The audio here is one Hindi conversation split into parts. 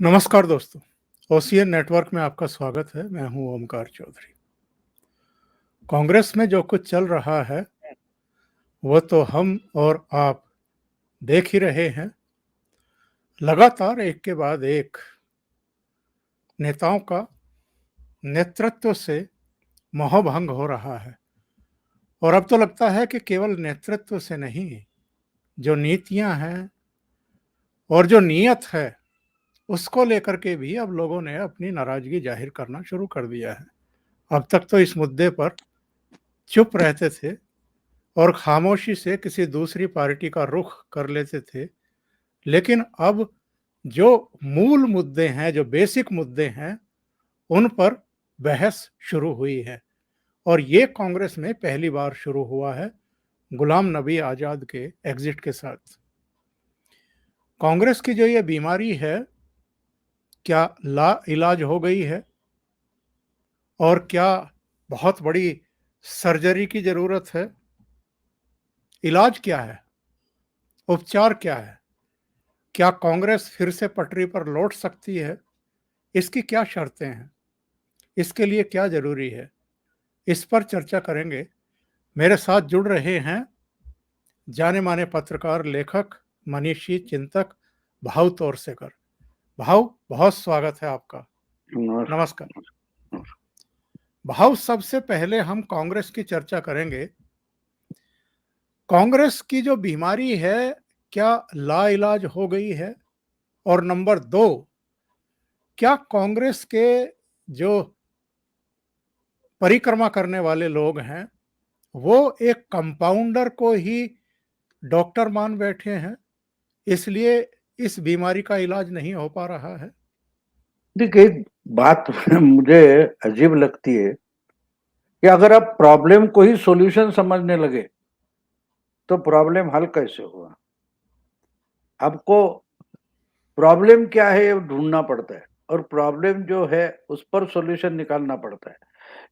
नमस्कार दोस्तों, ओसीएन नेटवर्क में आपका स्वागत है। मैं हूं ओमकार चौधरी। कांग्रेस में जो कुछ चल रहा है, वो तो हम और आप देख ही रहे हैं। लगातार एक के बाद एक नेताओं का नेतृत्व से मोहभंग हो रहा है और अब तो लगता है कि केवल नेतृत्व से नहीं, जो नीतियां हैं और जो नीयत है, उसको लेकर के भी अब लोगों ने अपनी नाराजगी जाहिर करना शुरू कर दिया है। अब तक तो इस मुद्दे पर चुप रहते थे और खामोशी से किसी दूसरी पार्टी का रुख कर लेते थे। लेकिन अब जो मूल मुद्दे हैं, जो बेसिक मुद्दे हैं, उन पर बहस शुरू हुई है और ये कांग्रेस में पहली बार शुरू हुआ है गुलाम नबी आज़ाद के एग्जिट के साथ। कांग्रेस की जो ये बीमारी है, क्या ला इलाज हो गई है और क्या बहुत बड़ी सर्जरी की ज़रूरत है? इलाज क्या है? उपचार क्या है? क्या कांग्रेस फिर से पटरी पर लौट सकती है? इसकी क्या शर्तें हैं? इसके लिए क्या ज़रूरी है? इस पर चर्चा करेंगे। मेरे साथ जुड़ रहे हैं जाने-माने पत्रकार, लेखक, मनीषी, चिंतक भाऊ तोरसेकर। भाऊ, बहुत स्वागत है आपका। नमस्कार। भाऊ, सबसे पहले हम कांग्रेस की चर्चा करेंगे। कांग्रेस की जो बीमारी है, क्या लाइलाज हो गई है? और नंबर 2, क्या कांग्रेस के जो परिक्रमा करने वाले लोग हैं, वो एक कंपाउंडर को ही डॉक्टर मान बैठे हैं, इसलिए इस बीमारी का इलाज नहीं हो पा रहा है? देखिए, एक बात मुझे अजीब लगती है कि अगर आप प्रॉब्लम को ही सॉल्यूशन समझने लगे तो प्रॉब्लम हल कैसे हुआ। आपको प्रॉब्लम क्या है ये ढूंढना पड़ता है और प्रॉब्लम जो है उस पर सॉल्यूशन निकालना पड़ता है।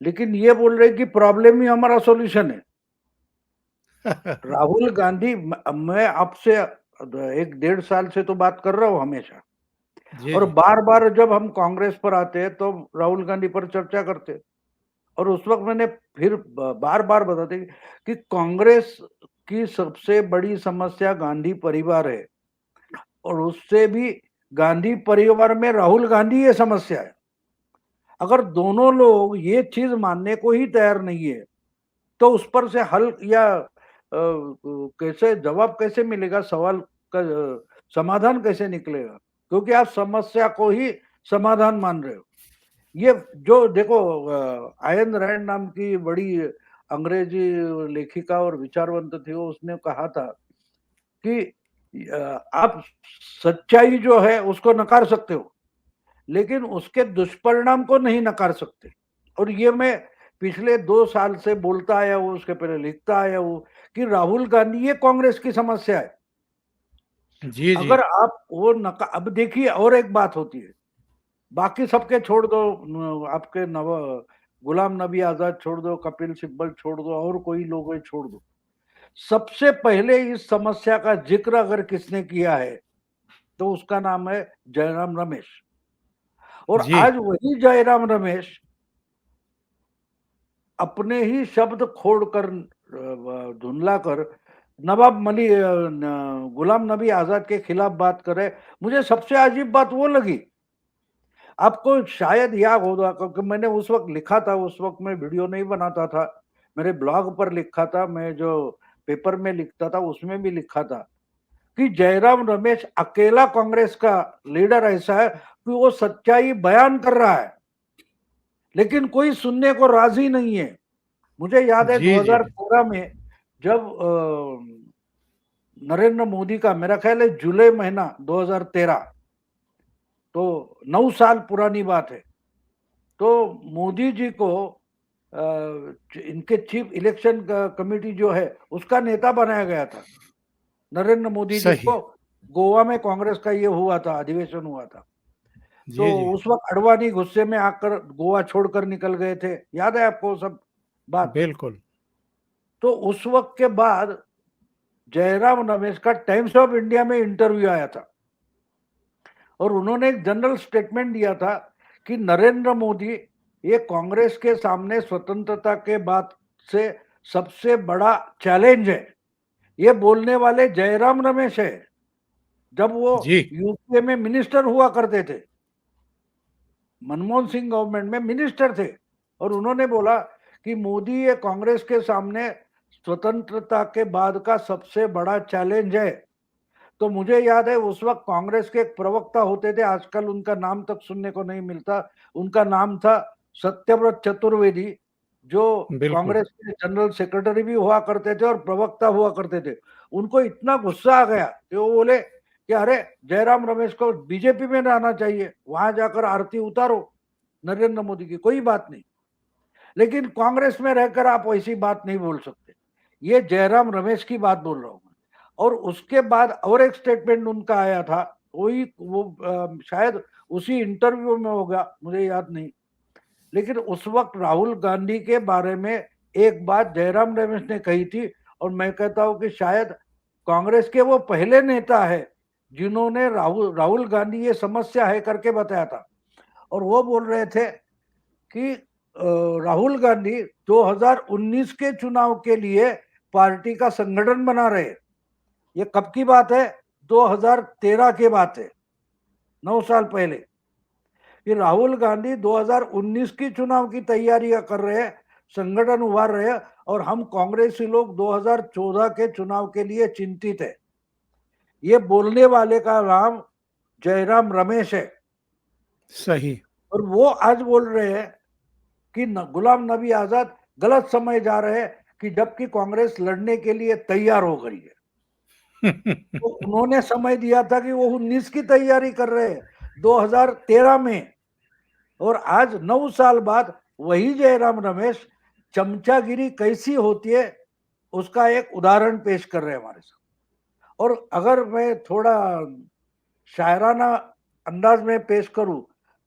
लेकिन ये बोल रहे कि प्रॉब्लम ही हमारा सॉल्यूशन है। राहुल गांधी, मैं आपसे 1 डेढ़ साल से तो बात कर रहा हूँ हमेशा, जी, और जी। बार बार जब हम कांग्रेस पर आते हैं तो राहुल गांधी पर चर्चा करते हैं। और उस वक्त मैंने फिर बार बार बताते कि कांग्रेस की सबसे बड़ी समस्या गांधी परिवार है और उससे भी गांधी परिवार में राहुल गांधी ये समस्या है। अगर दोनों लोग ये चीज मानने को ही तैयार नहीं है तो उस पर से हल या कैसे जवाब कैसे मिलेगा, सवाल का समाधान कैसे निकलेगा, क्योंकि आप समस्या को ही समाधान मान रहे हो। ये जो देखो, आयन रैंड नाम की बड़ी अंग्रेजी लेखिका और विचारवंत थी, वो उसने कहा था कि आप सच्चाई जो है उसको नकार सकते हो लेकिन उसके दुष्परिणाम को नहीं नकार सकते। और ये मैं पिछले 2 साल से बोलता आया हूँ, उसके पहले लिखता आया हूँ कि राहुल गांधी ये कांग्रेस की समस्या है। जी, जी। अगर आप वो नकार, अब देखिए और एक बात होती है, बाकी सबके छोड़ दो, आपके गुलाम नबी आजाद छोड़ दो, कपिल सिब्बल छोड़ दो, और कोई लोग है छोड़ दो, सबसे पहले इस समस्या का जिक्र अगर किसने किया है तो उसका नाम है जयराम रमेश। और जी। आज वही जयराम रमेश अपने ही शब्द खोड़कर, धुंधला कर गुलाम नबी आजाद के खिलाफ बात करे। मुझे सबसे अजीब बात वो लगी, आपको शायद याद होगा क्योंकि मैंने उस वक्त लिखा था, उस वक्त मैं वीडियो नहीं बनाता था, मेरे ब्लॉग पर लिखा था, मैं जो पेपर में लिखता था उसमें भी लिखा था कि जयराम रमेश अकेला कांग्रेस का लीडर ऐसा है कि वो सच्चाई बयान कर रहा है लेकिन कोई सुनने को राजी नहीं है। मुझे याद है जी, जी। 2013 में जब नरेंद्र मोदी का, मेरा ख्याल है जुलाई महीना 2013, तो 9 साल पुरानी बात है, तो मोदी जी को इनके चीफ इलेक्शन कमेटी जो है उसका नेता बनाया गया था। नरेंद्र मोदी जी सही। को गोवा में कांग्रेस का ये हुआ था, अधिवेशन हुआ था, तो जी, जी। उस वक्त अडवाणी गुस्से में आकर गोवा छोड़कर निकल गए थे, याद है आपको सब बात। बिल्कुल। तो उस वक्त के बाद जयराम रमेश का टाइम्स ऑफ इंडिया में इंटरव्यू आया था और उन्होंने एक जनरल स्टेटमेंट दिया था कि नरेंद्र मोदी ये कांग्रेस के सामने स्वतंत्रता के बाद से सबसे बड़ा चैलेंज है। ये बोलने वाले जयराम रमेश है, जब वो जी यूपीए में मिनिस्टर हुआ करते थे, मनमोहन सिंह गवर्नमेंट में मिनिस्टर थे, और उन्होंने बोला कि मोदी ये कांग्रेस के सामने स्वतंत्रता के बाद का सबसे बड़ा चैलेंज है। तो मुझे याद है उस वक्त कांग्रेस के एक प्रवक्ता होते थे, आजकल उनका नाम तक सुनने को नहीं मिलता, उनका नाम था सत्यव्रत चतुर्वेदी, जो बिल्कुल। कांग्रेस के जनरल सेक्रेटरी भी हुआ करते थे और प्रवक्ता हुआ करते थे। उनको इतना गुस्सा आ गया कि वो बोले कि अरे जयराम रमेश को बीजेपी में रहना चाहिए, वहां जाकर आरती उतारो नरेंद्र मोदी की, कोई बात नहीं, लेकिन कांग्रेस में रहकर आप वैसी बात नहीं बोल सकते। ये जयराम रमेश की बात बोल रहा हूं। और उसके बाद और एक स्टेटमेंट उनका आया था, वही वो शायद उसी इंटरव्यू में होगा, मुझे याद नहीं, लेकिन उस वक्त राहुल गांधी के बारे में एक बात जयराम रमेश ने कही थी, और मैं कहता हूं कि शायद कांग्रेस के वो पहले नेता है जिन्होंने राहुल गांधी ये समस्या है करके बताया था। और वो बोल रहे थे कि राहुल गांधी 2019 के चुनाव के लिए पार्टी का संगठन बना रहे। ये कब की बात है? 2013 की बात है, 9 साल पहले। कि राहुल गांधी 2019 की चुनाव की तैयारियां कर रहे हैं, संगठन उभार रहे हैं, और हम कांग्रेसी लोग 2014 के चुनाव के लिए चिंतित है। ये बोलने वाले का नाम जयराम रमेश है। सही। और वो आज बोल रहे हैं कि गुलाम नबी आजाद गलत समय जा रहे हैं, कि जबकि कांग्रेस लड़ने के लिए तैयार हो गई है। तो उन्होंने समय दिया था कि वो 19 की तैयारी कर रहे हैं 2013 में, और आज 9 साल बाद वही जयराम रमेश चमचागिरी कैसी होती है उसका एक उदाहरण पेश कर रहे हैं हमारे साथ। और अगर मैं थोड़ा शायराना अंदाज में पेश करूं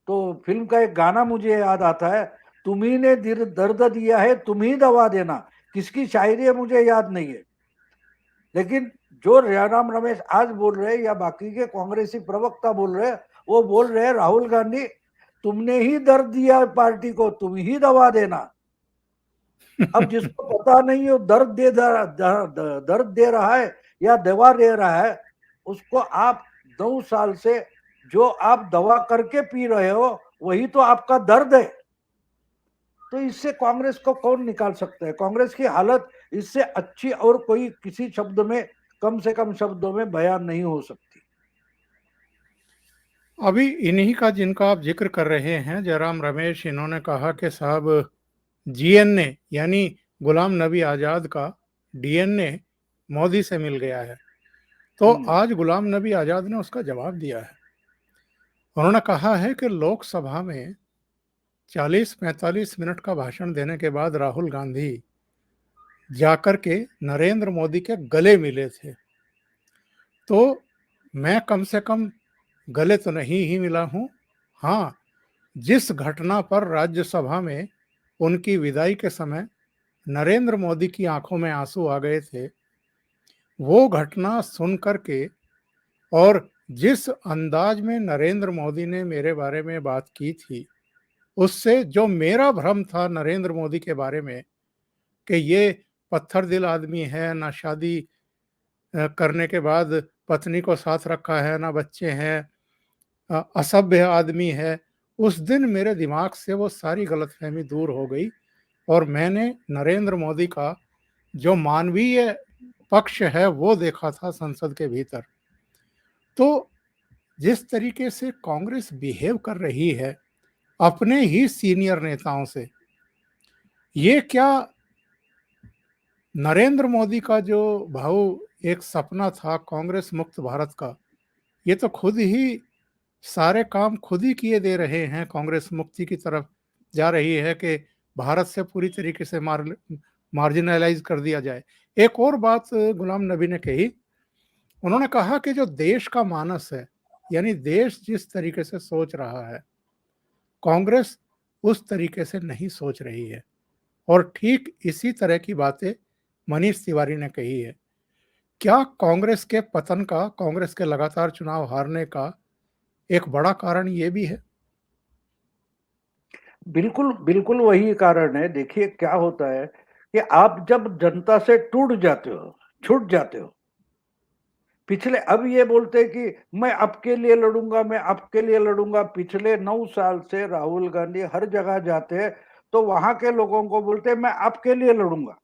तो फिल्म का एक गाना मुझे याद आता है, तुम्ही ने दर्द दिया है तुम ही दवा देना। किसकी शायरी है मुझे याद नहीं है, लेकिन जो जयराम रमेश आज बोल रहे हैं या बाकी के कांग्रेसी प्रवक्ता बोल रहे हैं, वो बोल रहे हैं राहुल गांधी तुमने ही दर्द दिया पार्टी को, तुम ही दवा देना। अब जिसको पता नहीं हो दर्द दे रहा है या दवा दे रहा है, उसको आप 2 साल से जो आप दवा करके पी रहे हो वही तो आपका दर्द है। तो इससे कांग्रेस को कौन निकाल सकता है? कांग्रेस की हालत इससे अच्छी और कोई किसी शब्द में, कम से कम शब्दों में बयान नहीं हो सकती। अभी इन्हीं का जिनका आप जिक्र कर रहे हैं जयराम रमेश, इन्होंने कहा कि साहब जीएनए यानी गुलाम नबी आज़ाद का डीएनए मोदी से मिल गया है। तो आज गुलाम नबी आज़ाद ने उसका जवाब दिया है। उन्होंने कहा है कि लोकसभा में 40-45 मिनट का भाषण देने के बाद राहुल गांधी जाकर के नरेंद्र मोदी के गले मिले थे। तो मैं कम से कम गले तो नहीं ही मिला हूं, हाँ, जिस घटना पर राज्यसभा में उनकी विदाई के समय नरेंद्र मोदी की आंखों में आंसू आ गए थे, वो घटना सुन करके और जिस अंदाज में नरेंद्र मोदी ने मेरे बारे में बात की थी, उससे जो मेरा भ्रम था नरेंद्र मोदी के बारे में कि ये पत्थर दिल आदमी है, ना शादी करने के बाद पत्नी को साथ रखा है, ना बच्चे हैं, असभ्य आदमी है, उस दिन मेरे दिमाग से वो सारी गलतफहमी दूर हो गई और मैंने नरेंद्र मोदी का जो मानवीय पक्ष है वो देखा था संसद के भीतर। तो जिस तरीके से कांग्रेस बिहेव कर रही है अपने ही सीनियर नेताओं से, ये क्या नरेंद्र मोदी का जो भाऊ एक सपना था कांग्रेस मुक्त भारत का, ये तो खुद ही सारे काम खुद ही किए दे रहे हैं। कांग्रेस मुक्ति की तरफ जा रही है कि भारत से पूरी तरीके से मार्जिनलाइज कर दिया जाए। एक और बात गुलाम नबी ने कही, उन्होंने कहा कि जो देश का मानस है, यानी देश जिस तरीके से सोच रहा है, कांग्रेस उस तरीके से नहीं सोच रही है। और ठीक इसी तरह की बातें मनीष तिवारी ने कही है। क्या कांग्रेस के पतन का, कांग्रेस के लगातार चुनाव हारने का एक बड़ा कारण ये भी है? बिल्कुल, बिल्कुल वही कारण है। देखिए क्या होता है कि आप जब जनता से टूट जाते हो, छूट जाते हो, पिछले अब ये बोलते हैं कि मैं आपके लिए लड़ूंगा, मैं आपके लिए लड़ूंगा। पिछले 9 साल से राहुल गांधी हर जगह जाते हैं तो वहां के लोगों को बोलते हैं मैं आपके लिए लड़ूंगा,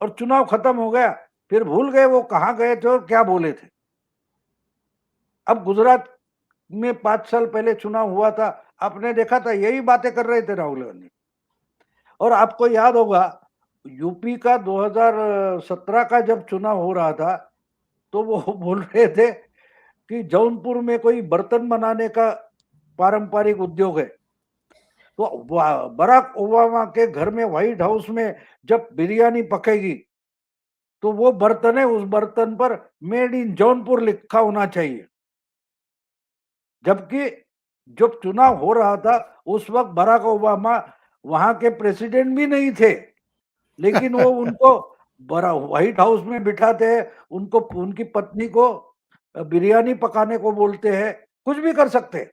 और चुनाव खत्म हो गया, फिर भूल गए वो कहां गए थे और क्या बोले थे। अब गुजरात में 5 साल पहले चुनाव हुआ था, आपने देखा था यही बातें कर रहे थे राहुल गांधी। और आपको याद होगा यूपी का 2017 का जब चुनाव हो रहा था तो वो बोल रहे थे कि जौनपुर में कोई बर्तन बनाने का पारंपरिक उद्योग है। तो बराक ओबामा के घर में व्हाइट हाउस में जब बिरयानी पकेगी तो वो बर्तन है, उस बर्तन पर मेड इन जौनपुर लिखा होना चाहिए। जबकि जब चुनाव हो रहा था उस वक्त बराक ओबामा वहां के प्रेसिडेंट भी नहीं थे, लेकिन वो उनको बड़ा व्हाइट हाउस में बिठाते हैं, उनको उनकी पत्नी को बिरयानी पकाने को बोलते हैं, कुछ भी कर सकते हैं।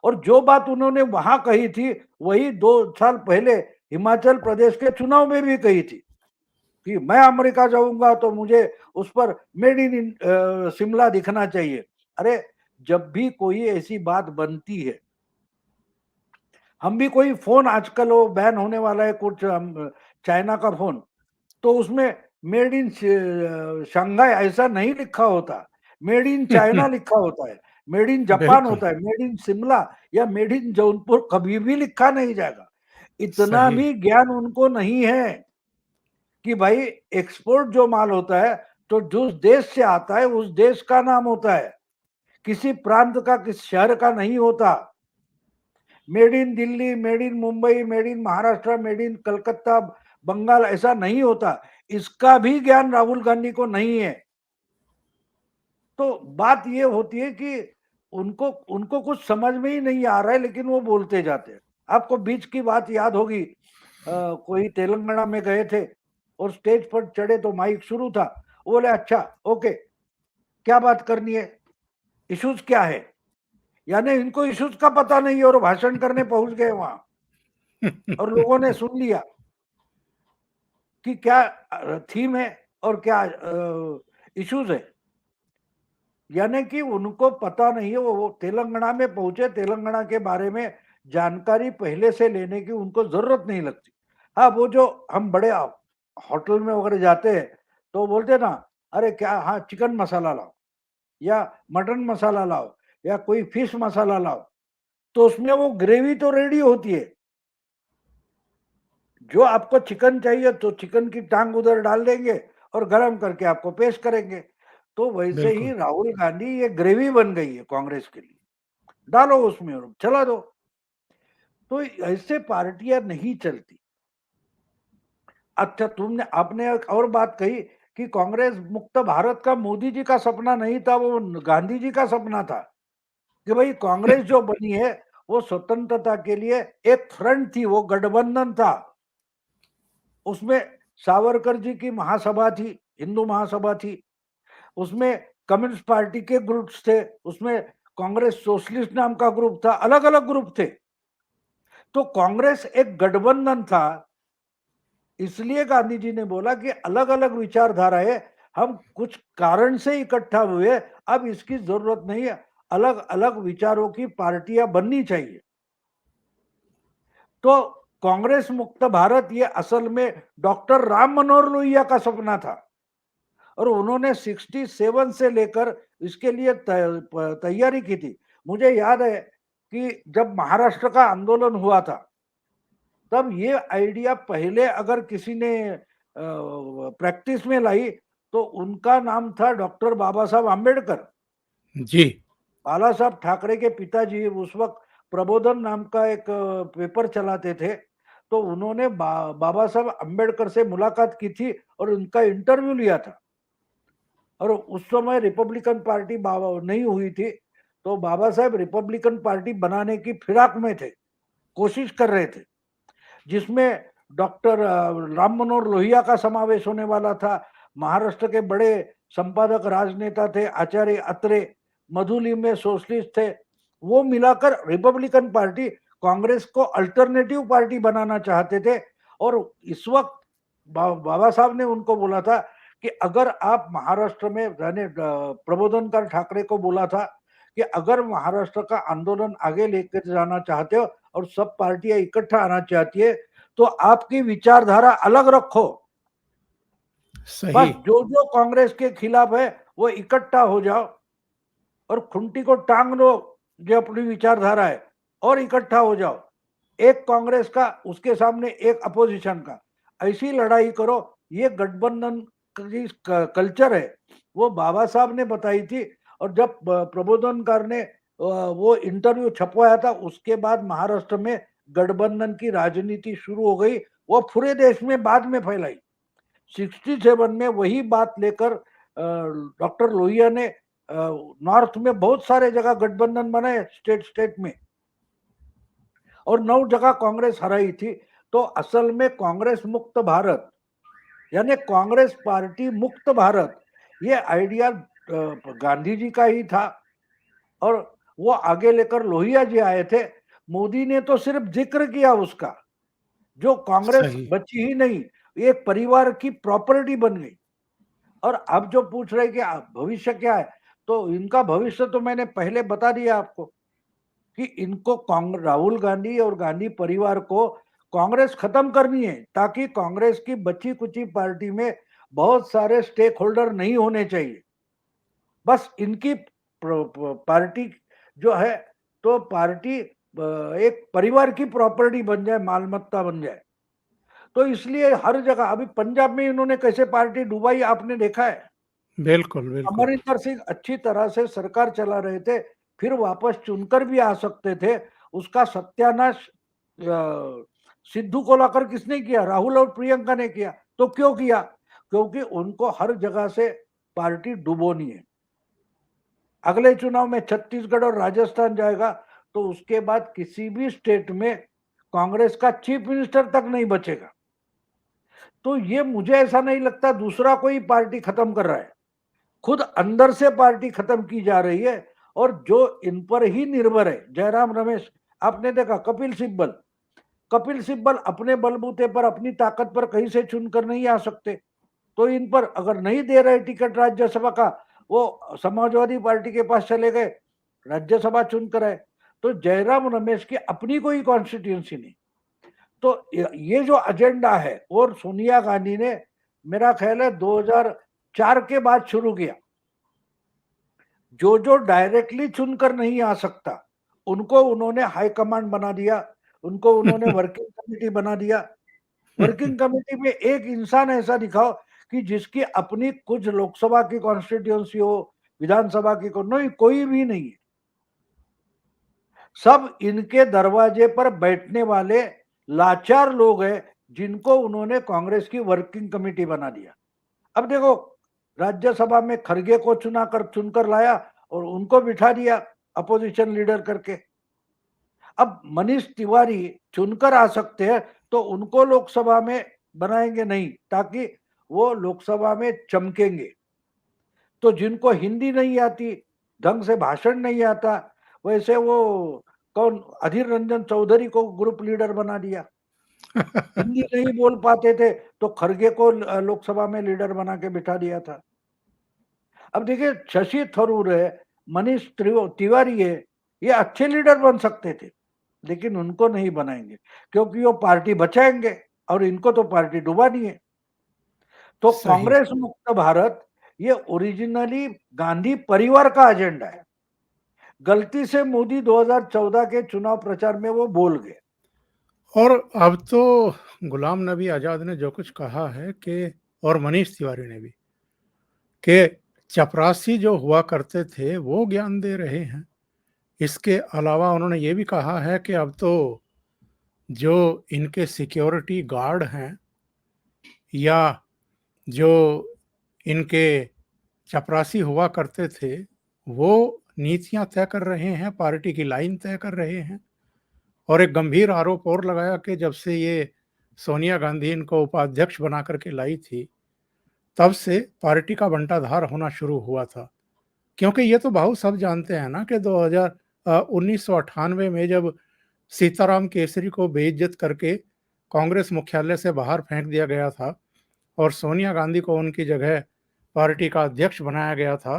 और जो बात उन्होंने वहां कही थी वही 2 साल पहले हिमाचल प्रदेश के चुनाव में भी कही थी कि मैं अमेरिका जाऊंगा तो मुझे उस पर मेड इन शिमला दिखना चाहिए। अरे जब भी कोई ऐसी बात बनती है, हम भी कोई फोन आजकल वो बैन होने वाला है कुछ चाइना का फोन, तो उसमें मेड इन शंघाई ऐसा नहीं लिखा होता, मेड इन चाइना लिखा होता है, मेड इन जापान बिल्कुल, होता है, मेड इन शिमला या मेड इन जौनपुर कभी भी लिखा नहीं जाएगा। इतना सही। भी ज्ञान उनको नहीं है कि भाई एक्सपोर्ट जो माल होता है तो जिस देश से आता है उस देश का नाम होता है, किसी प्रांत का, किस शहर का नहीं होता। Made in Delhi, made in Mumbai, made in Maharashtra, made in Calcutta, Bengal ऐसा नहीं होता। इसका भी ज्ञान राहुल गांधी को नहीं है। तो बात ये होती है कि उनको उनको कुछ समझ में ही नहीं आ रहा है, लेकिन वो बोलते जाते हैं। आपको बीच की बात याद होगी, कोई तेलंगाना में गए थे और स्टेज पर चढ़े तो माइक शुरू था, वो बोले अच्छा ओके क्या बात करनी है, इश्यूज क्या है। यानी इनको इश्यूज का पता नहीं है और भाषण करने पहुंच गए वहां, और लोगों ने सुन लिया कि क्या थीम है और क्या इश्यूज है। यानी कि उनको पता नहीं है। वो तेलंगाना में पहुंचे, तेलंगाना के बारे में जानकारी पहले से लेने की उनको जरूरत नहीं लगती। हाँ, वो जो हम बड़े होटल में वगैरह जाते हैं तो बोलते ना, अरे क्या, हाँ चिकन मसाला लाओ या मटन मसाला लाओ या कोई फिश मसाला लाओ, तो उसमें वो ग्रेवी तो रेडी होती है। जो आपको चिकन चाहिए तो चिकन की टांग उधर डाल देंगे और गर्म करके आपको पेश करेंगे। तो वैसे ही बिल्कुल, राहुल गांधी ये ग्रेवी बन गई है कांग्रेस के लिए, डालो उसमें और चला दो। तो ऐसे पार्टियां नहीं चलती। अच्छा, तुमने आपने एक और बात कही कि कांग्रेस मुक्त भारत का मोदी जी का सपना नहीं था, वो गांधी जी का सपना था कि भाई कांग्रेस जो बनी है वो स्वतंत्रता के लिए एक फ्रंट थी, वो गठबंधन था। उसमें सावरकर जी की महासभा थी, हिंदू महासभा थी, उसमें कम्युनिस्ट पार्टी के ग्रुप्स थे, उसमें कांग्रेस सोशलिस्ट नाम का ग्रुप था, अलग अलग ग्रुप थे। तो कांग्रेस एक गठबंधन था। इसलिए गांधी जी ने बोला कि अलग अलग विचारधारा है, हम कुछ कारण से इकट्ठा हुए, अब इसकी जरूरत नहीं है, अलग अलग विचारों की पार्टियां बननी चाहिए। तो कांग्रेस मुक्त भारत ये असल में डॉक्टर राम मनोहर लोहिया का सपना था, और उन्होंने 67 से लेकर इसके लिए तैयारी की थी। मुझे याद है कि जब महाराष्ट्र का आंदोलन हुआ था तब ये आइडिया पहले अगर किसी ने प्रैक्टिस में लाई तो उनका नाम था डॉक्टर बाबा साहब आम्बेडकर। जी, बाला साहब ठाकरे के पिताजी उस वक्त प्रबोधन नाम का एक पेपर चलाते थे, तो उन्होंने बाबा साहब अम्बेडकर से मुलाकात की थी और उनका इंटरव्यू लिया था। और उस समय रिपब्लिकन पार्टी नहीं हुई थी, तो बाबा साहब रिपब्लिकन पार्टी बनाने की फिराक में थे, कोशिश कर रहे थे, जिसमें डॉक्टर राम मनोहर लोहिया का समावेश होने वाला था। महाराष्ट्र के बड़े संपादक राजनेता थे आचार्य अत्रे, मधुलिम में सोशलिस्ट थे, वो मिलाकर रिपब्लिकन पार्टी कांग्रेस को अल्टरनेटिव पार्टी बनाना चाहते थे। और इस वक्त बाबा साहब ने उनको बोला था कि अगर आप महाराष्ट्र में, यानी प्रबोधनकार ठाकरे को बोला था कि अगर महाराष्ट्र का आंदोलन आगे लेकर जाना चाहते हो और सब पार्टियां इकट्ठा आना चाहती है तो आपकी विचारधारा अलग रखो, बस सही। जो कांग्रेस के खिलाफ है वो इकट्ठा हो जाओ और खुंटी को टांग लो जो अपनी विचारधारा है और इकट्ठा हो जाओ, एक कांग्रेस का उसके सामने एक अपोजिशन का, ऐसी लड़ाई करो। ये गठबंधन की कल्चर है वो बाबा साहब ने बताई थी। और जब प्रबोधनकार ने वो इंटरव्यू छपवाया था उसके बाद महाराष्ट्र में गठबंधन की राजनीति शुरू हो गई, वो पूरे देश में बाद में फैलाई। 67 में वही बात लेकर डॉक्टर लोहिया ने नॉर्थ में बहुत सारे जगह गठबंधन बनाए, स्टेट में, और 9 जगह कांग्रेस हराई थी। तो असल में कांग्रेस मुक्त भारत, यानी कांग्रेस पार्टी मुक्त भारत, ये आइडिया गांधी जी का ही था और वो आगे लेकर लोहिया जी आए थे। मोदी ने तो सिर्फ जिक्र किया उसका, जो कांग्रेस सही। बची ही नहीं, एक परिवार की प्रॉपर्टी बन गई। और अब जो पूछ रहे कि भविष्य क्या है, तो इनका भविष्य तो मैंने पहले बता दिया आपको कि इनको राहुल गांधी और गांधी परिवार को कांग्रेस खत्म करनी है, ताकि कांग्रेस की बची कुची पार्टी में बहुत सारे स्टेक होल्डर नहीं होने चाहिए। बस इनकी पार्टी जो है तो पार्टी एक परिवार की प्रॉपर्टी बन जाए, मालमत्ता बन जाए। तो इसलिए हर जगह, अभी पंजाब में इन्होंने कैसे पार्टी डुबाई आपने देखा है। बिल्कुल, बिल्कुल। अमरिंदर सिंह अच्छी तरह से सरकार चला रहे थे, फिर वापस चुनकर भी आ सकते थे। उसका सत्यानाश सिद्धू को लाकर किसने किया? राहुल और प्रियंका ने किया। तो क्यों किया? क्योंकि उनको हर जगह से पार्टी डुबोनी है। अगले चुनाव में छत्तीसगढ़ और राजस्थान जाएगा तो उसके बाद किसी भी स्टेट में कांग्रेस का चीफ मिनिस्टर तक नहीं बचेगा। तो ये मुझे ऐसा नहीं लगता दूसरा कोई पार्टी खत्म कर रहा है, खुद अंदर से पार्टी खत्म की जा रही है। और जो इन पर ही निर्भर है, जयराम रमेश, आपने देखा कपिल सिब्बल अपने बलबूते पर, अपनी ताकत पर कहीं से चुनकर नहीं आ सकते। तो इन पर अगर नहीं दे रहे टिकट राज्यसभा का, वो समाजवादी पार्टी के पास चले गए, राज्यसभा चुनकर आए। तो जयराम रमेश की अपनी कोई कॉन्स्टिट्यूंसी नहीं। तो ये जो एजेंडा है, और सोनिया गांधी ने मेरा ख्याल है 2004 के बाद शुरू किया। जो डायरेक्टली चुनकर नहीं आ सकता उनको उन्होंने हाई कमांड बना दिया, उनको उन्होंने वर्किंग कमेटी बना दिया। वर्किंग कमेटी में एक इंसान ऐसा दिखाओ कि जिसकी अपनी कुछ लोकसभा की कॉन्स्टिट्यूंसी हो, विधानसभा की को, नहीं, कोई भी नहीं है। सब इनके दरवाजे पर बैठने वाले लाचार लोग हैं जिनको उन्होंने कांग्रेस की वर्किंग कमेटी बना दिया। अब देखो, राज्यसभा में खरगे को चुनकर लाया और उनको बिठा दिया अपोजिशन लीडर करके। अब मनीष तिवारी चुनकर आ सकते हैं तो उनको लोकसभा में बनाएंगे नहीं, ताकि वो लोकसभा में चमकेंगे। तो जिनको हिंदी नहीं आती, ढंग से भाषण नहीं आता, वैसे वो कौन, अधीर रंजन चौधरी को ग्रुप लीडर बना दिया। हिंदी नहीं बोल पाते थे तो खरगे को लोकसभा में लीडर बना के बिठा दिया था। अब देखिए, शशि थरूर है, मनीष तिवारी है, ये अच्छे लीडर बन सकते थे, लेकिन उनको नहीं बनाएंगे क्योंकि वो पार्टी बचाएंगे और इनको तो पार्टी डुबानी है। तो सही। कांग्रेस मुक्त भारत ये ओरिजिनली गांधी परिवार का एजेंडा है। गलती से मोदी 2014 के चुनाव प्रचार में वो बोल गए। और अब तो गुलाम नबी आज़ाद ने जो कुछ कहा है कि, और मनीष तिवारी ने भी, कि चपरासी जो हुआ करते थे वो ज्ञान दे रहे हैं। इसके अलावा उन्होंने ये भी कहा है कि अब तो जो इनके सिक्योरिटी गार्ड हैं या जो इनके चपरासी हुआ करते थे, वो नीतियां तय कर रहे हैं, पार्टी की लाइन तय कर रहे हैं। और एक गंभीर आरोप और लगाया कि जब से ये सोनिया गांधी इनको उपाध्यक्ष बना करके लाई थी, तब से पार्टी का बंटाधार होना शुरू हुआ था। क्योंकि ये तो बहुत सब जानते हैं ना कि 1998 में जब सीताराम केसरी को बेइज्जत करके कांग्रेस मुख्यालय से बाहर फेंक दिया गया था और सोनिया गांधी को उनकी जगह पार्टी का अध्यक्ष बनाया गया था,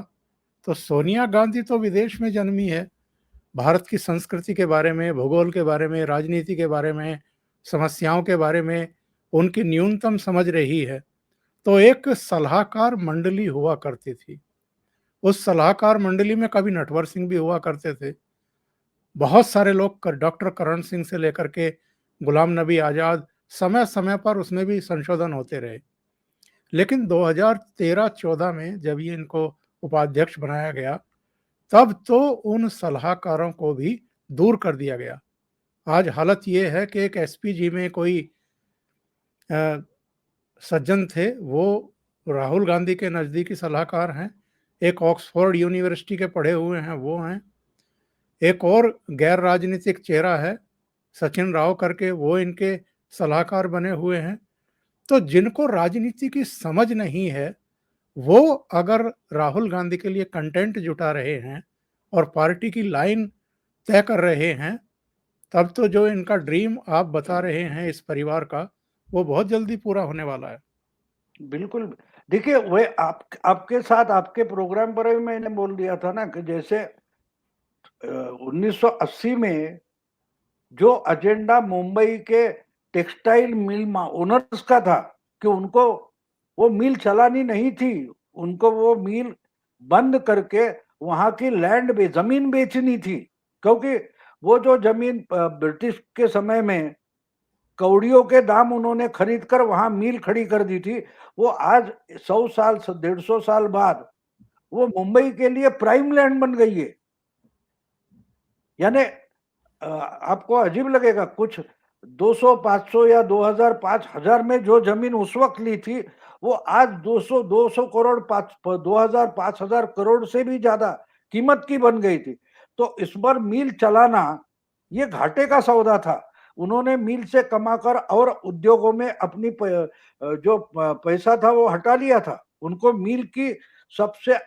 तो सोनिया गांधी तो विदेश में जन्मी है, भारत की संस्कृति के बारे में, भूगोल के बारे में, राजनीति के बारे में, समस्याओं के बारे में उनकी न्यूनतम समझ रही है। तो एक सलाहकार मंडली हुआ करती थी। उस सलाहकार मंडली में कभी नटवर सिंह भी हुआ करते थे। बहुत सारे लोग, डॉक्टर करण सिंह से लेकर के गुलाम नबी आज़ाद, समय समय पर उसमें भी संशोधन होते रहे। लेकिन 2013-14 में जब ये इनको उपाध्यक्ष बनाया गया, तब तो उन सलाहकारों को भी दूर कर दिया गया। आज हालत ये है कि एक एसपीजी में कोई सज्जन थे, वो राहुल गांधी के नज़दीकी सलाहकार हैं, एक ऑक्सफोर्ड यूनिवर्सिटी के पढ़े हुए हैं, वो हैं, एक और गैर राजनीतिक चेहरा है सचिन राव करके, वो इनके सलाहकार बने हुए हैं। तो जिनको राजनीति की समझ नहीं है, वो अगर राहुल गांधी के लिए कंटेंट जुटा रहे हैं और पार्टी की लाइन तय कर रहे हैं, तब तो जो इनका ड्रीम आप बता रहे हैं इस परिवार का, वो बहुत जल्दी पूरा होने वाला है। बिल्कुल। देखिए, वह आपके साथ आपके प्रोग्राम पर भी मैंने बोल दिया था ना कि जैसे 1980 में जो एजेंडा मुंबई के टेक्सटाइल मिल ओनर्स का था कि उनको वो मिल चलानी नहीं थी, उनको वो मिल बंद करके वहां की जमीन बेचनी थी, क्योंकि वो जो जमीन ब्रिटिश के समय में कौड़ियों के दाम उन्होंने खरीद कर वहां मिल खड़ी कर दी थी, वो आज 100 साल 150 साल बाद वो मुंबई के लिए प्राइम लैंड बन गई है। यानी आपको अजीब लगेगा, कुछ 200 500 या 2000 5000 में जो जमीन उस वक्त ली थी, वो आज 200 करोड़ 2000 5000 करोड़ से भी ज्यादा कीमत की बन गई थी। तो इस बार मिल चलाना ये घाटे का सौदा था। उन्होंने मिल से कमाकर और उद्योगों में अपनी जो पैसा था वो हटा लिया था। उनको मिल की सबसे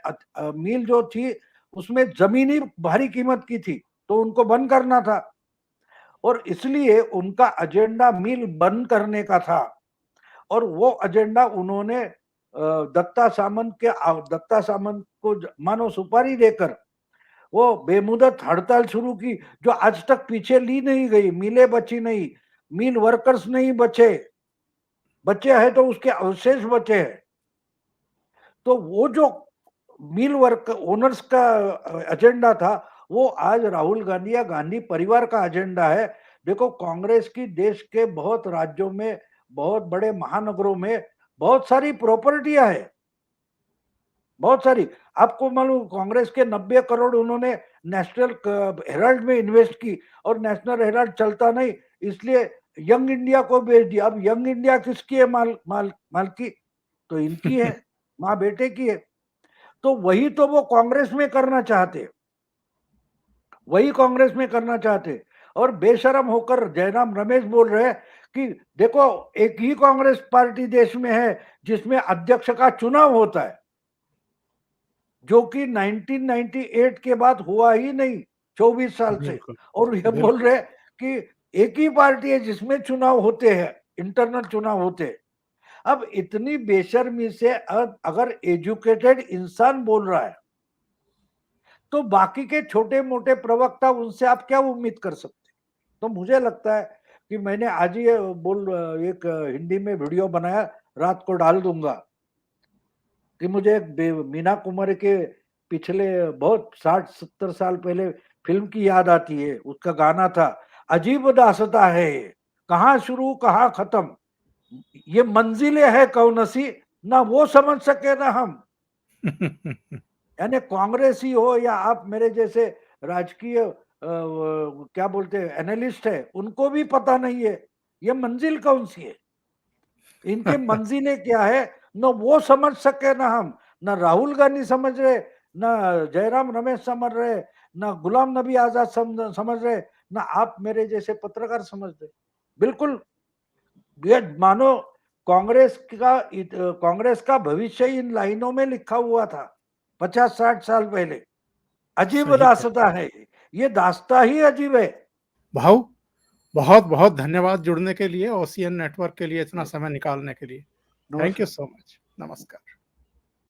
मिल जो थी उसमें जमीन ही भारी कीमत की थी, तो उनको बंद करना था और इसलिए उनका एजेंडा मिल बंद करने का था। और वो एजेंडा उन्होंने दत्ता सामंत को मानो सुपारी देकर वो बेमुदत हड़ताल शुरू की, जो आज तक पीछे ली नहीं गई। मिलें बची नहीं, मिल वर्कर्स नहीं बचे हैं तो उसके अवशेष बचे हैं। तो वो जो मिल वर्क ओनर्स का एजेंडा था, वो आज राहुल गांधी या गांधी परिवार का एजेंडा है। देखो, कांग्रेस की देश के बहुत राज्यों में, बहुत बड़े महानगरों में बहुत सारी प्रॉपर्टियां है, बहुत सारी। आपको मालूम, कांग्रेस के 90 करोड़ उन्होंने नेशनल हेराल्ड में इन्वेस्ट की, और नेशनल हेराल्ड चलता नहीं, इसलिए यंग इंडिया को बेच दिया। अब यंग इंडिया किसकी है मालकी? तो इनकी है, माँ बेटे की है। तो वही तो वो कांग्रेस में करना चाहते, वही कांग्रेस में करना चाहते। और बेशरम होकर जयराम रमेश बोल रहे हैं कि देखो, एक ही कांग्रेस पार्टी देश में है जिसमें अध्यक्ष का चुनाव होता है, जो कि 1998 के बाद हुआ ही नहीं 24 साल से। बिल्कुल, और ये बोल बिल्कुल। रहे कि एक ही पार्टी है जिसमें चुनाव होते हैं, इंटरनल चुनाव होते हैं। अब इतनी बेशर्मी से अगर एजुकेटेड इंसान बोल रहा है, तो बाकी के छोटे मोटे प्रवक्ता, उनसे आप क्या उम्मीद कर सकते? तो मुझे लगता है कि मैंने आज ही एक हिंदी में वीडियो बनाया, रात को डाल दूंगा, कि मुझे मीना कुमारी के पिछले बहुत 60-70 साल पहले फिल्म की याद आती है। उसका गाना था, अजीब दास्तां है, कहाँ शुरू कहाँ खत्म, ये मंजिलें है कौन सी, ना वो समझ सके ना हम। यानी कांग्रेसी हो या आप मेरे जैसे राजकीय क्या बोलते हैं एनालिस्ट है, उनको भी पता नहीं है ये मंजिल कौन सी है, इनके मंजिलें क्या है, न वो समझ सके ना हम। न राहुल गांधी समझ रहे, न जयराम रमेश समझ रहे, न गुलाम नबी आजाद समझ रहे, न आप मेरे जैसे पत्रकार समझ रहे। बिल्कुल, ये मानो कांग्रेस का भविष्य इन लाइनों में लिखा हुआ था 50-60 साल पहले। अजीब सही कहा। दास्तां है, ये दास्ता ही अजीब है। भाऊ, बहुत बहुत धन्यवाद जुड़ने के लिए, ओसीएन नेटवर्क के लिए इतना समय निकालने के लिए। थैंक यू नमस्कार। So much. नमस्कार।